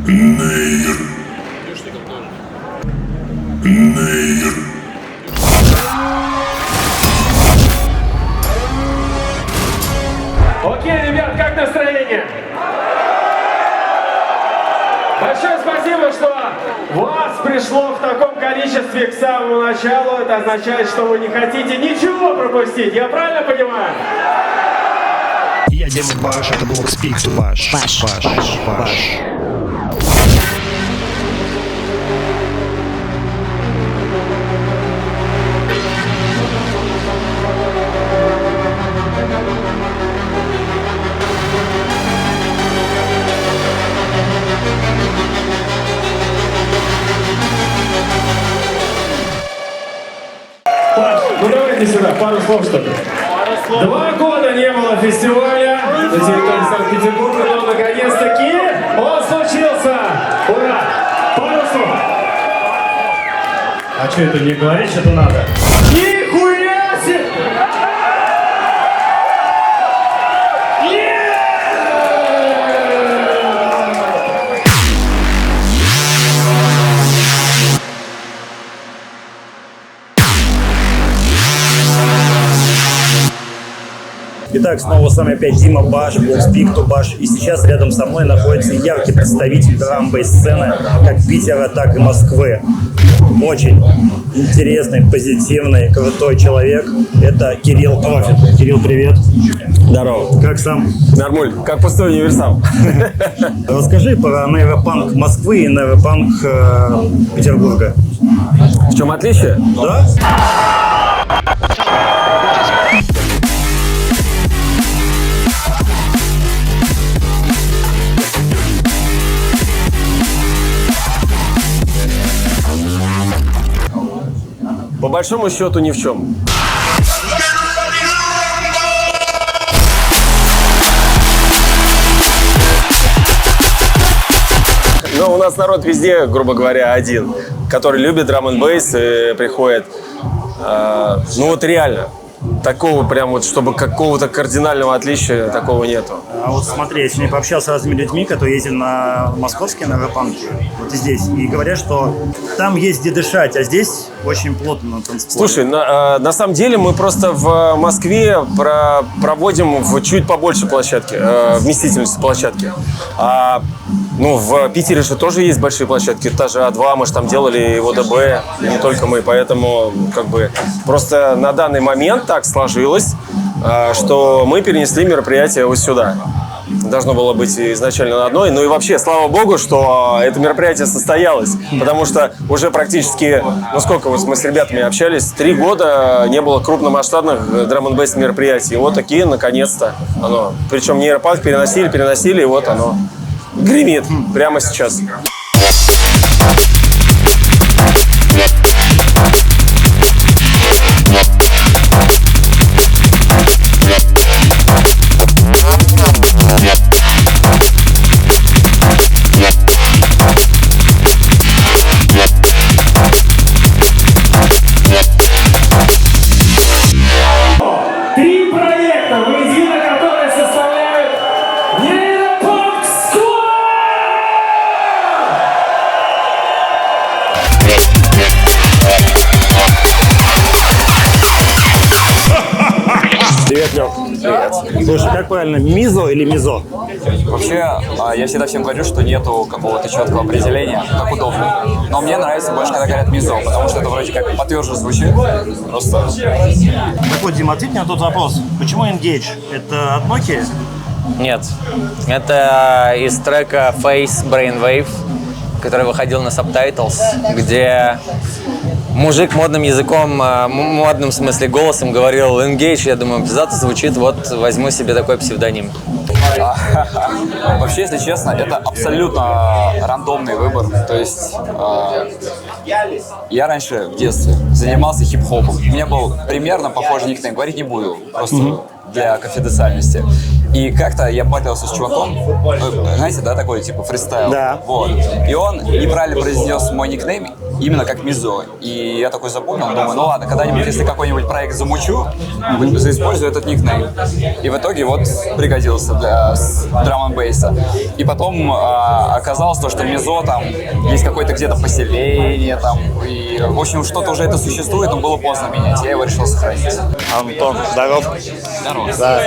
Нейр. Нейр. Окей, ребят, как настроение? Большое спасибо, что вас пришло в таком количестве к самому началу. Это означает, что вы не хотите ничего пропустить. Я правильно понимаю? Я Дима Баш, это блог Speak to Bash. Баш. Паш, ну давайте сюда, пару слов что ли. 2 года не было фестиваля на территории Санкт-Петербурга, но наконец-таки он случился! Ура! Пару слов! А что это не говорить, что надо? Нихуя себе! Итак, снова с вами опять Дима Баш, блог Speak to Bash. И сейчас рядом со мной находится яркий представитель драм-бейс-сцены как Питера, так и Москвы. Очень интересный, позитивный, крутой человек. Это Кирилл Профит. Кирилл, привет. Здорово. Как сам? Нормуль, как пустой универсам. Расскажи про нейропанк Москвы и нейропанк Петербурга. В чем отличие? Да? По большому счету ни в чем. Но у нас народ везде, грубо говоря, один, который любит драм-н-бейс и приходит. Ну вот реально, такого прям вот, чтобы какого-то кардинального отличия, такого нету. А вот смотри, я сегодня пообщался с разными людьми, которые ездили на московские нейропанки, вот и здесь, и говорят, что там есть где дышать, а здесь очень плотно на танцполе. Слушай, на самом деле мы просто в Москве проводим в чуть побольше площадки, вместительности площадки. Ну, в Питере же тоже есть большие площадки, та же А2, мы же там делали и ОДБ, и не только мы, поэтому как бы просто на данный момент так сложилось, что мы перенесли мероприятие вот сюда. Должно было быть изначально на одной, ну и вообще, слава богу, что это мероприятие состоялось, потому что уже практически, ну сколько вот мы с ребятами общались, 3 года не было крупномасштабных драм-н-бейс мероприятий, и вот такие, наконец-то, оно, причем нейропанк переносили, и вот оно гремит прямо сейчас. Привет, Лёв. Привет. Слушай, как правильно, мизо или мизо? Вообще, я всегда всем говорю, что нету какого-то четкого определения, как удобно. Но мне нравится больше, когда говорят мизо, потому что это вроде как потверже звучит. Просто... Так вот, Дима, ответь мне на тот вопрос. Почему Engage? Это от Nokia? Нет. Это из трека Face Brainwave, который выходил на Subtitles, где мужик модным языком, модным в смысле голосом говорил Engage. Я думаю, пиздато звучит, вот возьму себе такой псевдоним. Вообще, если честно, это абсолютно рандомный выбор. То есть я раньше в детстве занимался хип-хопом. У меня был примерно похожий никнейм, говорить не буду, просто для конфиденциальности. И как-то я батился с чуваком, знаете, да, такой типа фристайл. Да. Вот. И он неправильно произнес мой никнейм, именно как мизо. И я такой запомнил, думаю, ну ладно, когда-нибудь, если какой-нибудь проект замучу, заиспользую этот никнейм. И в итоге вот пригодился для драм-н-бейса. И потом оказалось то, что мизо там есть какое-то где-то поселение там, и в общем что-то уже это существует, но было поздно менять, я его решил сохранить. Антон, здоров. Здорово. Да.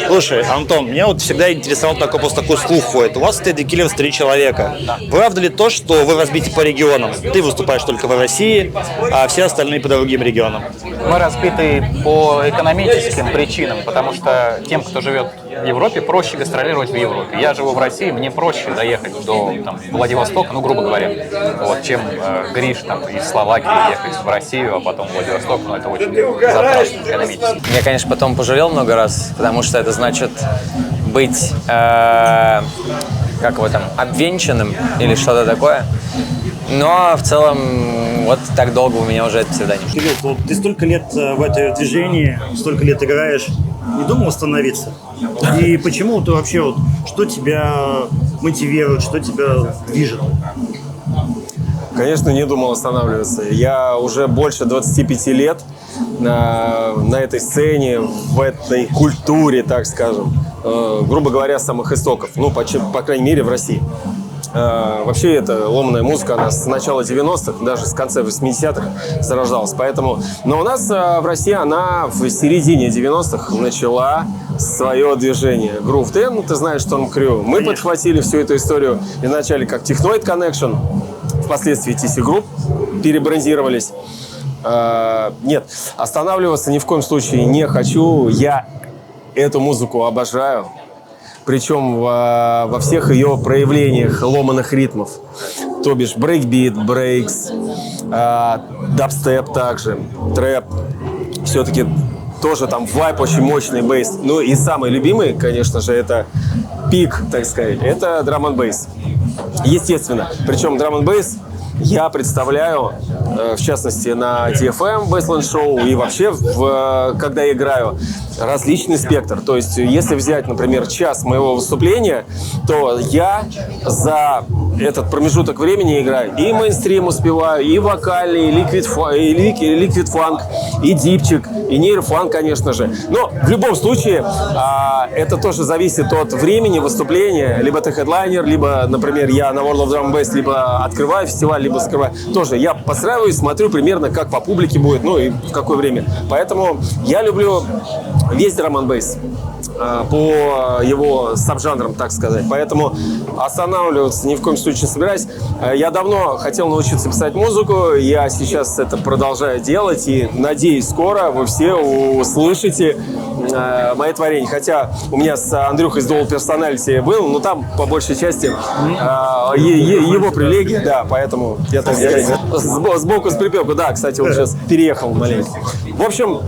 Слушай, Антон, меня вот всегда интересовал просто такой слух ходит. У вас в Teddy Killers 3 человека. Да. Правда ли то, что вы разбиты по регионам? Ты выступаешь только в России, а все остальные по другим регионам? Мы разбиты по экономическим причинам, потому что тем, кто живет в Европе, проще гастролировать в Европе. Я живу в России, мне проще доехать до там, Владивостока, ну, грубо говоря, вот, чем Гриш там, из Словакии ехать в Россию, а потом в Владивосток, но это очень затратно экономически. Я, конечно, потом пожалел много раз, потому что это значит быть, как его там, обвенчанным или что-то такое. Но в целом вот так долго у меня уже это всегда не шло. Кирилл, вот ты столько лет в этом движении, столько лет играешь, не думал остановиться? И почему ты вообще, вот, что тебя мотивирует, что тебя движет? Конечно, не думал останавливаться. Я уже больше 25 лет на этой сцене, в этой культуре, так скажем, грубо говоря, с самых истоков, ну, по крайней мере, в России. Вообще, эта ломаная музыка, она с начала 90-х, даже с конца 80-х зарождалась. Поэтому, но у нас в России она в середине 90-х начала свое движение. Groove Den, ты знаешь, Storm Crew. Мы подхватили всю эту историю и начали как Technoid Connection, впоследствии TC Group перебрендировались. Нет, останавливаться ни в коем случае не хочу. Я эту музыку обожаю. Причем во всех ее проявлениях ломаных ритмов. То бишь брейкбит, брейкс, дабстеп также, трэп. Все-таки тоже там вайп очень мощный, бейс. Ну и самый любимый, конечно же, это пик, так сказать, это драм-н-бейс. Естественно. Причем драм-н-бейс я представляю, в частности, на TFM Baseline Show и вообще, когда я играю, различный спектр. То есть, если взять, например, час моего выступления, то я за этот промежуток времени играю и мейнстрим успеваю, и вокальный, и ликвид фанк, и дипчик, и нейрофанк, конечно же. Но в любом случае это тоже зависит от времени выступления. Либо ты хедлайнер, либо, например, я на World of Drum and Bass либо открываю фестиваль, либо скрываю. Тоже я подстраиваюсь, смотрю примерно, как по публике будет, ну и в какое время. Поэтому я люблю весь драм-н-бейс по его сабжанрам, так сказать. Поэтому останавливаться ни в коем случае не собираюсь. Я давно хотел научиться писать музыку, я сейчас это продолжаю делать, и надеюсь, скоро вы все услышите мои творения. Хотя у меня с Андрюхой с Dual Personality был, но там по большей части его привилегии, да, поэтому я так сказать сбоку с припеку. Да, кстати, он сейчас переехал маленько. В общем,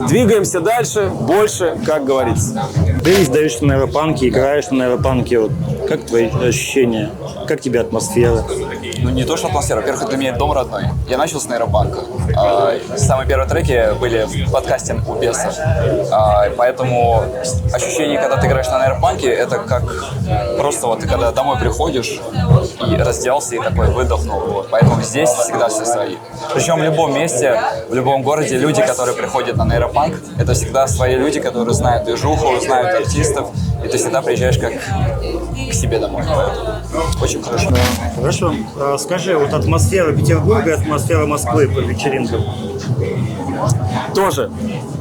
двигаемся дальше, больше, как говорится. Ты издаешься на нейропанке, играешь на нейропанке. Вот, как твои ощущения? Как тебе атмосфера? Ну, не то, что атмосфера. Во-первых, для меня это дом родной. Я начал с нейропанка. Самые первые треки были в подкасте у Беса. Поэтому ощущение, когда ты играешь на нейропанке, это как просто вот ты когда домой приходишь и разделся, и такой выдохнул. Вот. Поэтому здесь всегда все свои. Причем в любом месте, в любом городе люди, которые приходят на нейропанк, это всегда свои люди, которые знают движуху, знают артистов, и ты всегда приезжаешь как к себе домой. Очень хорошо. Да. Хорошо. Скажи, вот атмосфера Петербурга и атмосфера Москвы по вечеринкам. Тоже.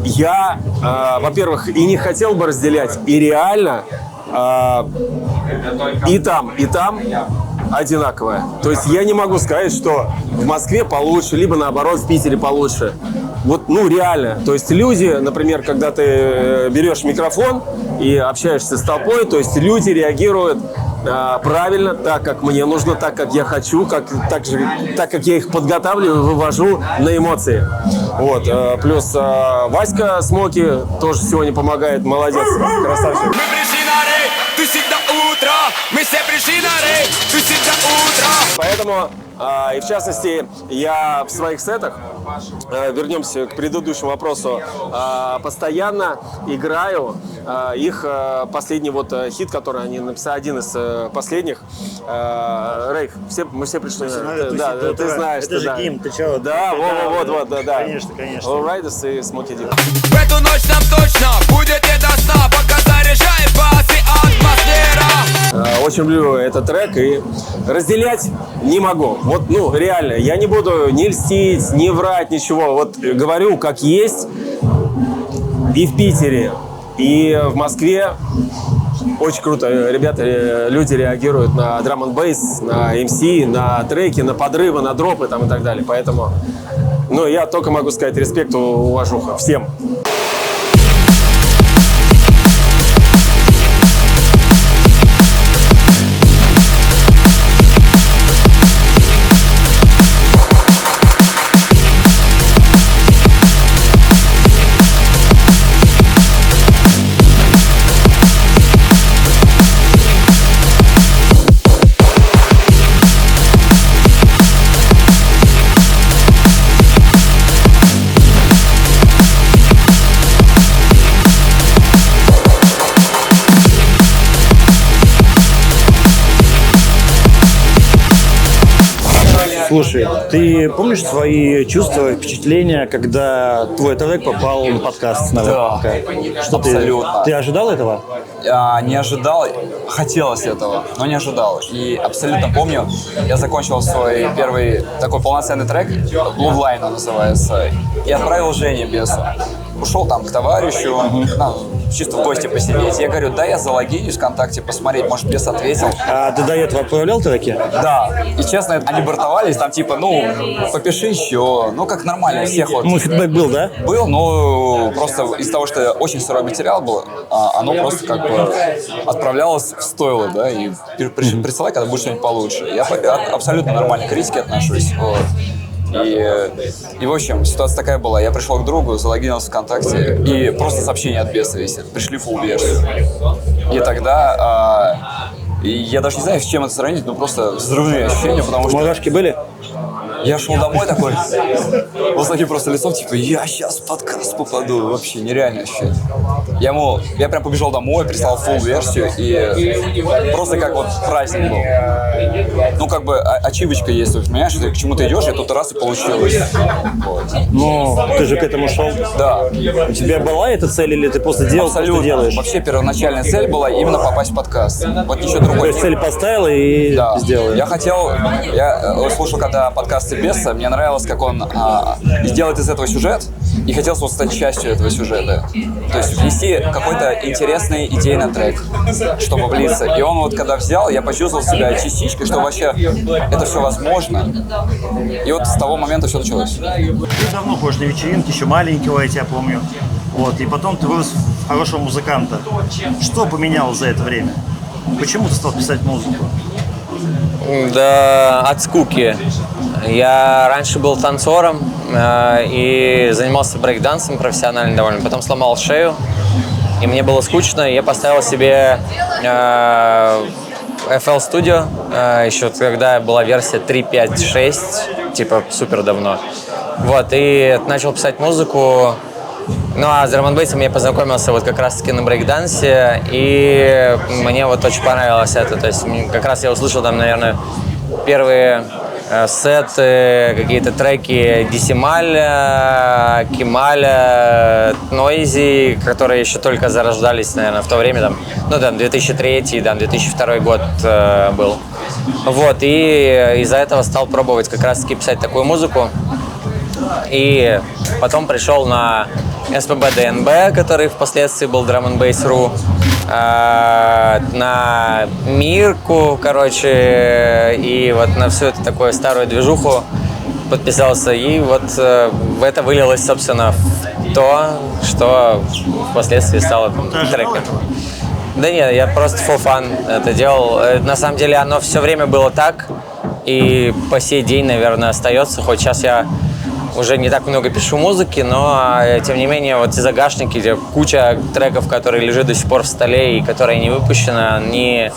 Я, во-первых, и не хотел бы разделять, и реально и там одинаковое. То есть я не могу сказать, что в Москве получше, либо наоборот в Питере получше. Вот, ну, реально. То есть люди, например, когда ты берешь микрофон и общаешься с толпой, то есть люди реагируют правильно, так, как мне нужно, так, как я хочу, так как я их подготавливаю, вывожу на эмоции. Вот. Плюс Васька Смоки тоже сегодня помогает. Молодец. Красавчик. Поэтому И в частности, я в своих сетах, вернемся к предыдущему вопросу, постоянно играю их последний вот хит, который они написали, один из последних. Рейх, мы все пришли. Да, ты знаешь. Это же Ким, ты чё? Да, вот, да. Конечно. All Riders и Смоки Ди. В эту ночь нам точно будет не до сна, пока заряжает бас и атмосфера. Очень люблю этот трек и разделять не могу. Вот, реально, я не буду ни льстить, ни врать, ничего. Вот говорю, как есть. И в Питере, и в Москве очень круто. Ребята, люди реагируют на драм-н-бейс, на MC, на треки, на подрывы, на дропы там и так далее. Поэтому, я только могу сказать респект, уважуха всем. Слушай, ты помнишь свои чувства, впечатления, когда твой трек попал на подкаст на РПК? Что абсолютно. Ты ожидал этого? Я не ожидал, хотелось этого, но не ожидал. И абсолютно помню, я закончил свой первый такой полноценный трек, Blue Line называется, и отправил Жене Бесу. Ушел там к товарищу, чисто в гости посидеть. Я говорю, да, я залогинюсь ВКонтакте, посмотреть, может, Бес ответил. А ты до этого отправлял треки? Да. И честно, они бортовались, там типа, попиши еще, как нормально всех. Вот. Фидбэк был, да? Был, но просто из-за того, что очень сырой материал был, оно просто как бы отправлялось в стойло, да, и присылай, когда будет что-нибудь получше. Я абсолютно нормально к критике отношусь. Вот. И, в общем, ситуация такая была. Я пришел к другу, залогинился ВКонтакте, и просто сообщение от Беса висит. Пришли full версию. И тогда... я даже не знаю, с чем это сравнить, просто взрывные ощущения, потому что... Мурашки были? Я шел домой такой, вот с таким просто лицом, типа, я сейчас в подкаст попаду. Вообще нереальное ощущение. Я прям побежал домой, прислал full-версию, и просто как вот праздник был. Как бы ачивочка есть, понимаешь, ты к чему-то идешь, и тут раз и получилось. Вот. Ты же к этому шел? Да. У тебя была эта цель, или ты просто делал, абсолютно. что делаешь? Вообще первоначальная цель была именно попасть в подкаст. Вот ничего другого. То есть цель поставила и сделала? Я слушал, когда подкасты Беса, мне нравилось, как он сделает из этого сюжет, и хотелось вот стать частью этого сюжета. То есть внести какой-то интересный идейный трек, чтобы влиться. И он вот когда взял, я почувствовал себя частичкой, что вообще это все возможно. И вот с того момента все началось. Ты давно ходишь на вечеринки, еще маленького, я тебя помню. Вот, и потом ты вырос в хорошего музыканта. Что поменялось за это время? Почему ты стал писать музыку? Да, от скуки. Я раньше был танцором и занимался брейк-дансом профессионально довольно. Потом сломал шею, и мне было скучно. И я поставил себе FL Studio, еще когда была версия 3.5.6, типа супер давно. Вот, и начал писать музыку. А с драм-н-бейсом я познакомился вот как раз-таки на брейк-дансе, и мне вот очень понравилось это. То есть как раз я услышал там, наверное, первые сеты, какие-то треки Десималя, Кемаля, Нойзи, которые еще только зарождались, наверное, в то время, там, 2003, 2002 год был. Вот, и из-за этого стал пробовать как раз-таки писать такую музыку. И потом пришел на СПБ ДНБ, который впоследствии был Drum&Bass.ru, на Мирку, и вот на всю эту такую старую движуху подписался. И вот это вылилось, собственно, в то, что впоследствии стало треком. Да нет, я просто for fun это делал. На самом деле оно все время было так, и по сей день, наверное, остается. Хоть сейчас я уже не так много пишу музыки, но, тем не менее, вот эти загашники, где куча треков, которые лежат до сих пор в столе и которые не выпущены, они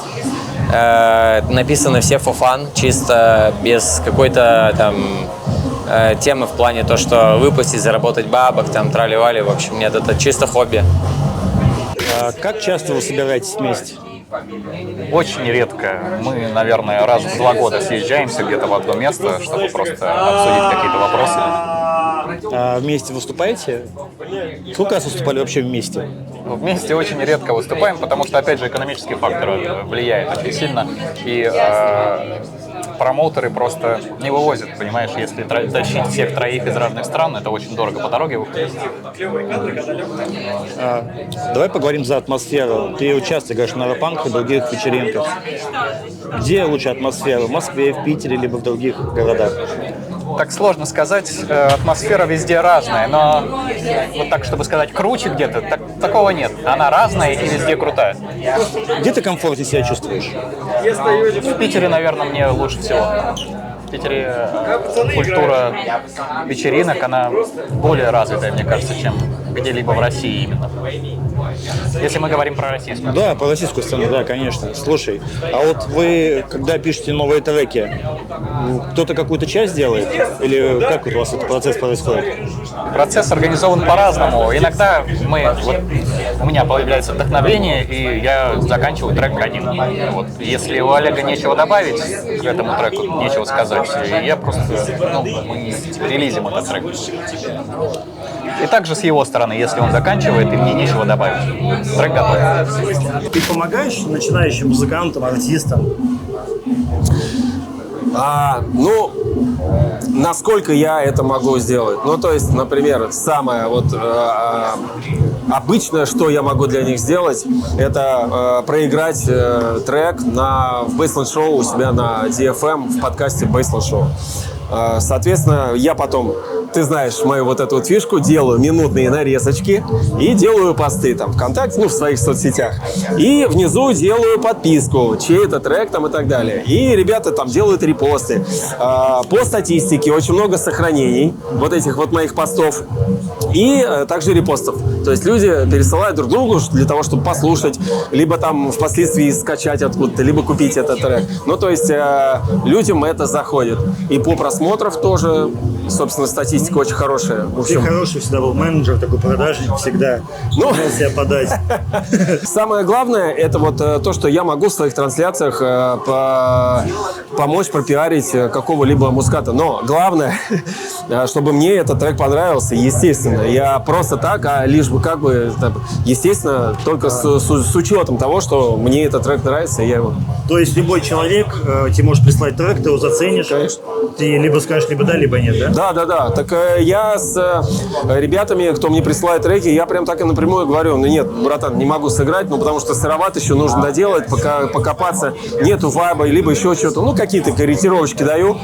написаны все for fun, чисто без какой-то там темы в плане то, что выпустить, заработать бабок, там, трали-вали. В общем, нет, это чисто хобби. А как часто вы собираетесь вместе? Очень редко. Мы, наверное, раз в 2 года съезжаемся где-то в одно место, чтобы просто обсудить какие-то вопросы. А вместе выступаете? Сколько раз выступали вообще вместе? Вместе очень редко выступаем, потому что, опять же, экономический фактор влияет очень сильно. И промоутеры просто не вывозят, понимаешь, если тащить всех троих из разных стран, это очень дорого по дороге выходит. Давай поговорим за атмосферу. Ты участвуешь на Аэропанк и других вечеринках. Где лучше атмосфера? В Москве, в Питере, либо в других городах? Так сложно сказать, атмосфера везде разная, но вот так, чтобы сказать, круче где-то, такого нет. Она разная и везде крутая. Где ты комфортнее себя чувствуешь? В Питере, наверное, мне лучше всего. В Питере культура вечеринок, она более развитая, мне кажется, чем где-либо в России именно. Если мы говорим про российскую. Да, про российскую страну, да, конечно. Слушай, а вот вы, когда пишете новые треки, кто-то какую-то часть делает? Или как у вас этот процесс происходит? Процесс организован по-разному. Иногда у меня появляется вдохновение, и я заканчиваю трек один. Вот. Если у Олега нечего добавить к этому треку, нечего сказать, я просто, мы релизим этот трек. И также с его стороны, если он заканчивает, и мне нечего добавить, трек готов. Ты помогаешь начинающим музыкантам, артистам? Насколько я это могу сделать? Ну, то есть, например, самое обычное, что я могу для них сделать, это проиграть трек в Baseline Show у себя на DFM в подкасте Baseline Show. Соответственно, я потом, ты знаешь, мою вот эту вот фишку, делаю минутные нарезочки и делаю посты там ВКонтакте, в своих соцсетях. И внизу делаю подписку, чей это трек там и так далее. И ребята там делают репосты. По статистике очень много сохранений вот этих вот моих постов. И также репостов. То есть люди пересылают друг другу для того, чтобы послушать, либо там впоследствии скачать откуда-то, либо купить этот трек. Ну, то есть людям это заходит. И по просмотров тоже, собственно, статистика очень хорошая. В общем, Ты хороший всегда был менеджер, такой продажник всегда. Умел себя подать. Самое главное, это вот то, что я могу в своих трансляциях помочь пропиарить какого-либо музыканта. Но главное, чтобы мне этот трек понравился, естественно. Я просто так, лишь бы естественно, только с учетом того, что мне этот трек нравится, я его... То есть любой человек, тебе может прислать трек, ты его заценишь. Конечно. Ты либо скажешь, либо да, либо нет, да? Да. Так я с ребятами, кто мне присылает треки, я прям так и напрямую говорю: нет, братан, не могу сыграть, потому что сыроват еще нужно доделать, покопаться, нету вайба, либо еще что-то, какие-то корректировочки даю.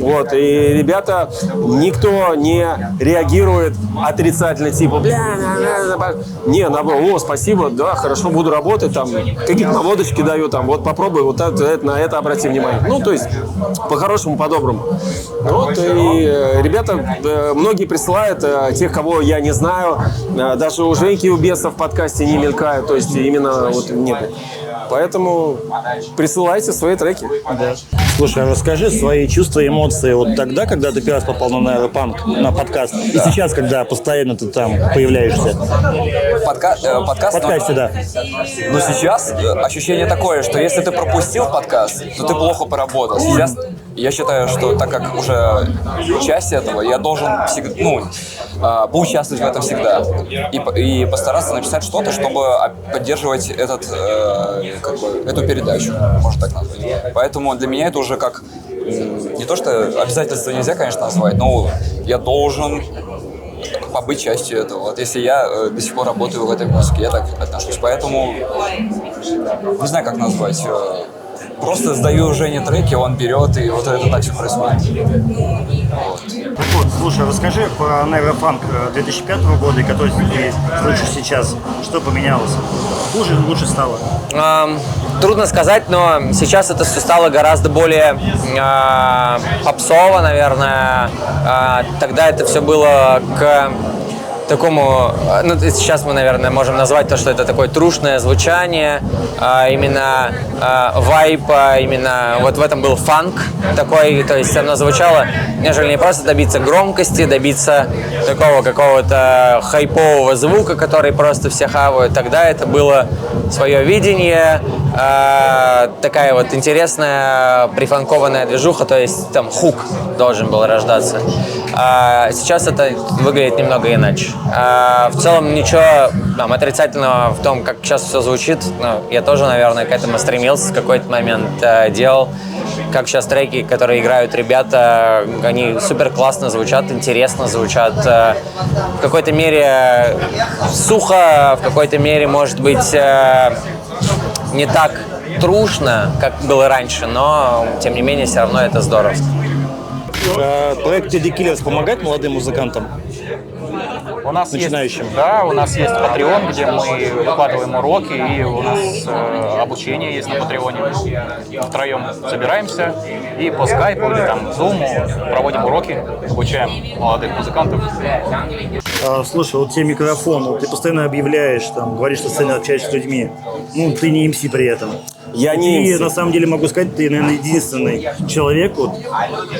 Вот, и ребята, никто не реагирует отрицательно, типа, не, наоборот, спасибо, да, хорошо, буду работать, там, какие-то наводочки даю, там, вот попробуй, вот это, на это обрати внимание. То есть, по-хорошему, по-доброму. Вот, и ребята, многие присылают тех, кого я не знаю, даже у Женьки, у Беса в подкасте не мелькают, то есть, именно вот нет. Поэтому присылайте свои треки. Да. Слушай, а расскажи свои чувства и эмоции вот тогда, когда ты первый раз попал на Аэропанк, на подкаст, и сейчас, когда постоянно ты там появляешься. Подкаст? В подкасте, да. Но сейчас ощущение такое, что если ты пропустил подкаст, то ты плохо поработал. Сейчас я считаю, что так как уже часть этого, я должен поучаствовать в этом всегда. И постараться написать что-то, чтобы поддерживать эту передачу, можно так назвать. Поэтому для меня это уже как не то, что обязательства нельзя, конечно, назвать, но я должен побыть частью этого. Вот если я до сих пор работаю в этой музыке, я так отношусь. Поэтому не знаю, как назвать. Просто сдаю Жене треки, он берет, и вот это так все происходит. Вот. Так вот, слушай, расскажи про Аэропанк 2005 года, который ты слышишь сейчас. Что поменялось? Хуже или лучше стало? Трудно сказать, но сейчас это все стало гораздо более попсово, наверное. Тогда это все было к такому, ну, сейчас мы, наверное, можем назвать то, что это такое трушное звучание, именно вайб, именно вот в этом был фанк такой, то есть оно звучало, нежели не просто добиться громкости, добиться такого какого-то хайпового звука, который просто все хавают. Тогда это было свое видение, такая вот интересная прифанкованная движуха, то есть там хук должен был рождаться. Сейчас это выглядит немного иначе. В целом ничего там отрицательного в том, как сейчас все звучит. Ну, я тоже, наверное, к этому стремился в какой-то момент, делал. Как сейчас треки, которые играют ребята, они супер классно звучат, интересно звучат. В какой-то мере сухо, в какой-то мере, может быть, не так трушно, как было раньше, но, тем не менее, все равно это здорово. Проект Teddy Killers помогает молодым музыкантам? У нас Начинающим. есть, да, у нас есть Patreon, где мы выкладываем уроки, и у нас обучение есть на Патреоне. Втроем собираемся и по скайпу или там Zoom проводим уроки, обучаем молодых музыкантов. Слушай, вот тебе микрофон, вот ты постоянно объявляешь, там, говоришь, что сцены общаешься с людьми. Ну, ты не МС при этом. Я не И MC. на самом деле могу сказать, ты, наверное, единственный человек, вот,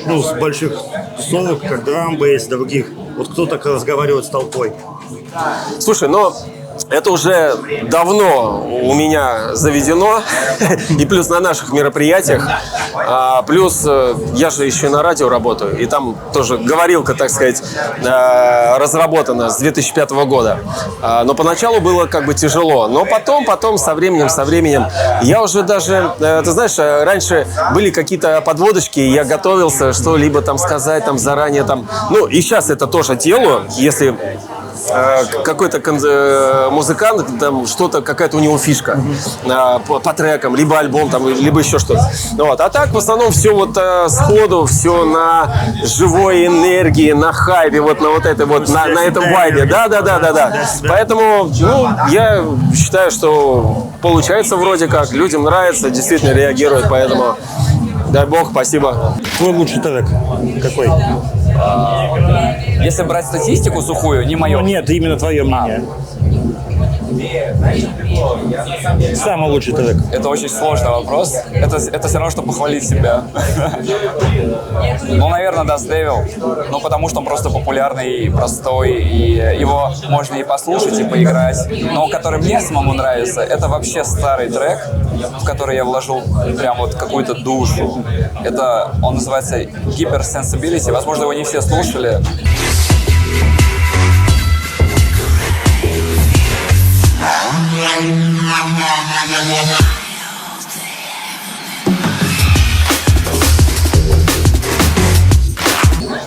ну, с больших тусовок, как драм-бейс, других. Вот кто так разговаривает с толпой? Слушай, но это уже давно у меня заведено, и плюс на наших мероприятиях, плюс я же еще и на радио работаю, и там тоже говорилка, так сказать, разработана с 2005 года. Но поначалу было как бы тяжело, но потом со временем, я уже даже, ты знаешь, раньше были какие-то подводочки, и я готовился что-либо там сказать там заранее, там, ну и сейчас это тоже делаю, если какой-то музыкант, там что-то, какая-то у него фишка по трекам, либо альбом, там, либо еще что-то. Вот. А так в основном все вот сходу, все на живой энергии, на хайпе, вот на вот этой вот, на этом вайбе. Да. Поэтому, ну, я считаю, что получается вроде как, людям нравится, действительно реагируют, поэтому дай бог, спасибо. Твой лучший трек какой? Если брать статистику сухую, не мое. Ну, нет, именно твое мнение. Самый лучший трек. Это очень сложный вопрос. Это все равно, что похвалить себя. Ну, наверное, Dust Devil. Ну, потому что он просто популярный, простой, и его можно и послушать, и поиграть. Но который мне самому нравится, это вообще старый трек, в который я вложил прям вот какую-то душу. Это, он называется Hypersensibility. Возможно, его не все слушали.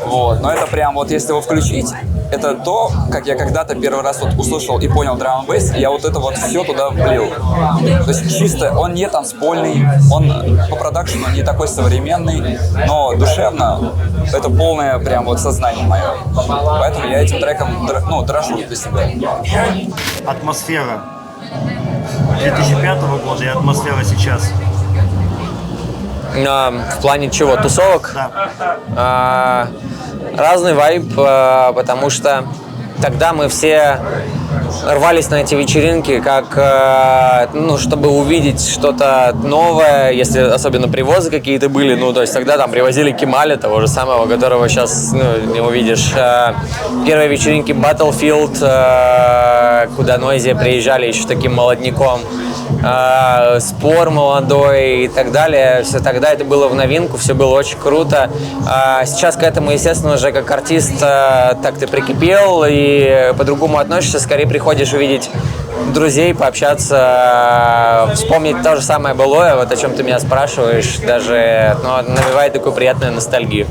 Вот, но это прям вот, если его включить, это то, как я когда-то первый раз вот услышал и понял драм н бейс, я вот это вот все туда влил. То есть чисто, он не танцпольный, он по продакшену не такой современный, но душевно это полное прям вот сознание мое. Поэтому я этим треком, ну, дрожу для себя. Атмосфера 2005 года и атмосфера сейчас. В плане чего? Тусовок? Да. Разный вайб, потому что тогда мы все рвались на эти вечеринки, как, ну, чтобы увидеть что-то новое, если особенно привозы какие-то были, ну, то есть тогда там привозили Кемаля, того же самого, которого сейчас, ну, не увидишь. Первые вечеринки Battlefield, куда Noisia приезжали еще таким молодняком, Спор молодой и так далее. Все тогда это было в новинку, все было очень круто. Сейчас к этому, естественно, уже как артист так ты прикипел и по-другому относишься, скорее приходишь увидеть друзей, пообщаться, вспомнить то же самое былое, вот о чем ты меня спрашиваешь, даже, ну, навевает такую приятную ностальгию.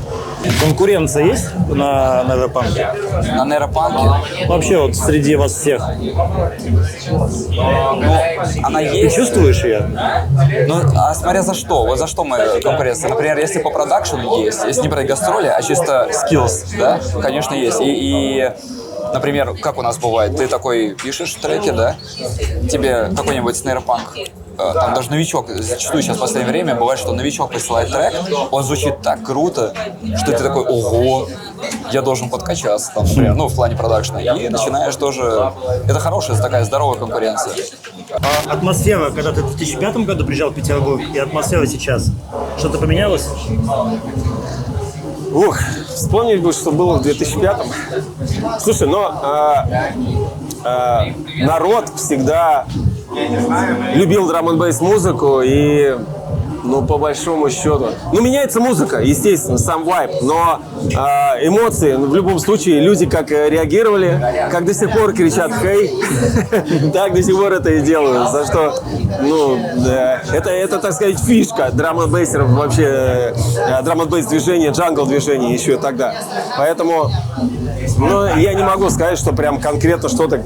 Конкуренция есть на нейропанке? На нейропанке? Вообще вот среди вас всех. Ну, она Ты есть. чувствуешь ее? Ну, а смотря за что. Вот за что мы конкуренция. Например, если по продакшену есть, если не брать гастроли, а чисто skills, да, конечно, есть. И например, как у нас бывает, ты такой пишешь треки, да, тебе какой-нибудь нейропанк, там даже новичок, зачастую сейчас в последнее время бывает, что новичок присылает трек, он звучит так круто, что ты такой, ого, я должен подкачаться, там, например, ну, в плане продакшна. И начинаешь тоже... Это хорошая такая здоровая конкуренция. А атмосфера, когда ты в 2005 году приезжал в Петербург, и атмосфера сейчас, что-то поменялось? Ух, вспомнить бы, что было в 2005-м. Слушай, но народ всегда любил драм-н-бейс музыку и, ну, по большому счету. Ну, меняется музыка, естественно, сам вайб, но эмоции, ну, в любом случае, люди как реагировали, как до сих пор кричат «Хей», так до сих пор это и делают, за что, ну, это, так сказать, фишка драм-н-бейсеров вообще, драм-н-бейс движения, джангл движения еще тогда. Поэтому, ну, я не могу сказать, что прям конкретно что-то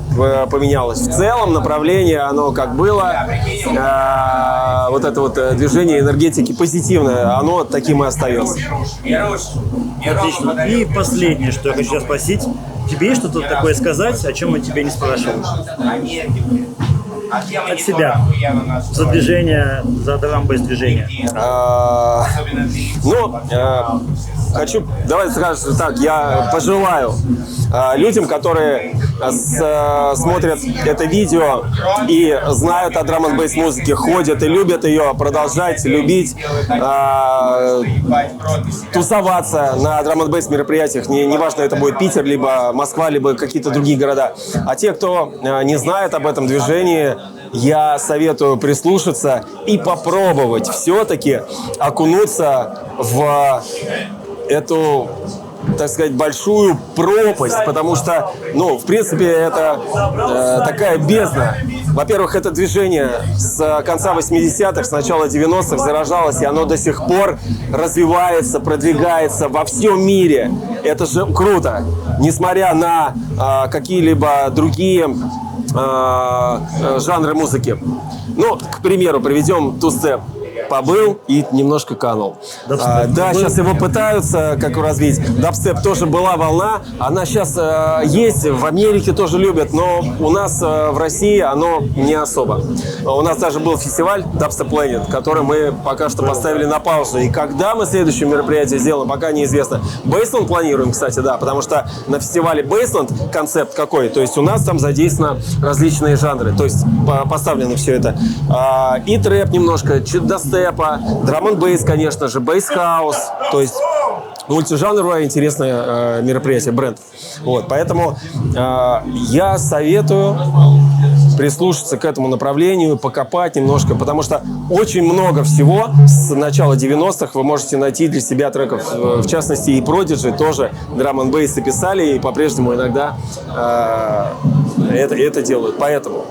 поменялось. В целом направление, оно как было, вот это вот движение энергетики позитивное, оно таким и остается. Отлично. И последнее, что я хочу тебя спросить. Тебе есть что-то такое сказать, о чем я тебя не спрашивал? От себя. За движение, за драм-бейс движение. Хочу, давайте скажем так, я пожелаю людям, которые смотрят это видео и знают о драм-н-бейс музыке, ходят и любят ее, продолжать любить, тусоваться на драм-н-бейс мероприятиях, неважно, это будет Питер, либо Москва, либо какие-то другие города. А те, кто не знает об этом движении, я советую прислушаться и попробовать все-таки окунуться в эту, так сказать, большую пропасть, потому что, ну, в принципе, это такая бездна. Во-первых, это движение с конца 80-х, с начала 90-х заражалось, и оно до сих пор развивается, продвигается во всем мире. Это же круто. Несмотря на какие-либо другие жанры музыки. Ну, к примеру, приведем ту-степ. Побыл и немножко канул. Да, сейчас его пытаются как развить. Дабстеп тоже была волна. Она сейчас есть, в Америке тоже любят, но у нас в России оно не особо. У нас даже был фестиваль Dubstep Planet, который мы пока что поставили на паузу. И когда мы следующее мероприятие сделаем, пока неизвестно. Бейсленд планируем, кстати, да, потому что на фестивале Бейсленд концепт какой? То есть у нас там задействованы различные жанры. То есть поставлено все это. И трэп немножко, чуть дабстепа, драм-н-бейс, конечно же, бейс-хаус, то есть мультижанровое интересное мероприятие, бренд. Вот, поэтому я советую прислушаться к этому направлению, покопать немножко, потому что очень много всего с начала 90-х вы можете найти для себя треков. В частности, и Prodigy тоже драм-н-бейсы писали, и по-прежнему иногда это делают. Поэтому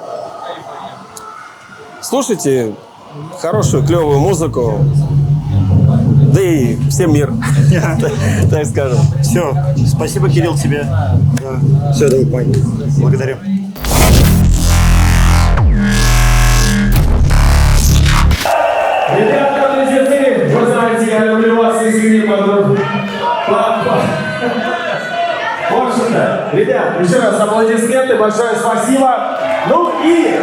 слушайте хорошую, клевую музыку, да и всем мир, так скажем. Все, спасибо, Кирилл, тебе. Все, друг мой, благодарю. Ребята, близнецы, вы знаете, я люблю вас искренне, подруг. В общем-то, ребят, еще раз аплодисменты, большое спасибо. Ну и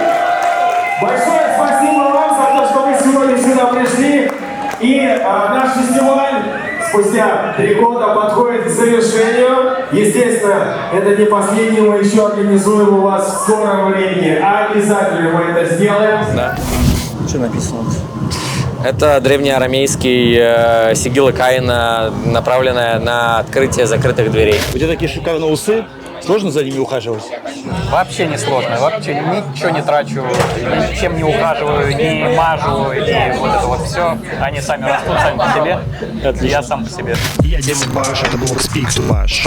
большое спасибо вам за то, что вы сегодня сюда пришли. И наш фестиваль спустя 3 года подходит к завершению. Естественно, это не последний, мы еще организуем у вас в скором времени. Обязательно мы это сделаем. Да. Что написано? Это древнеарамейский сигила Каина, направленная на открытие закрытых дверей. У тебя такие шикарные усы. Сложно за ними ухаживать? Вообще не сложно, вообще ничего не трачу, ничем не ухаживаю, не мажу, и вот это вот все. Они сами растут, сами по себе. Отлично. Я сам по себе. Я Дима Баш, это был Speak to Bash.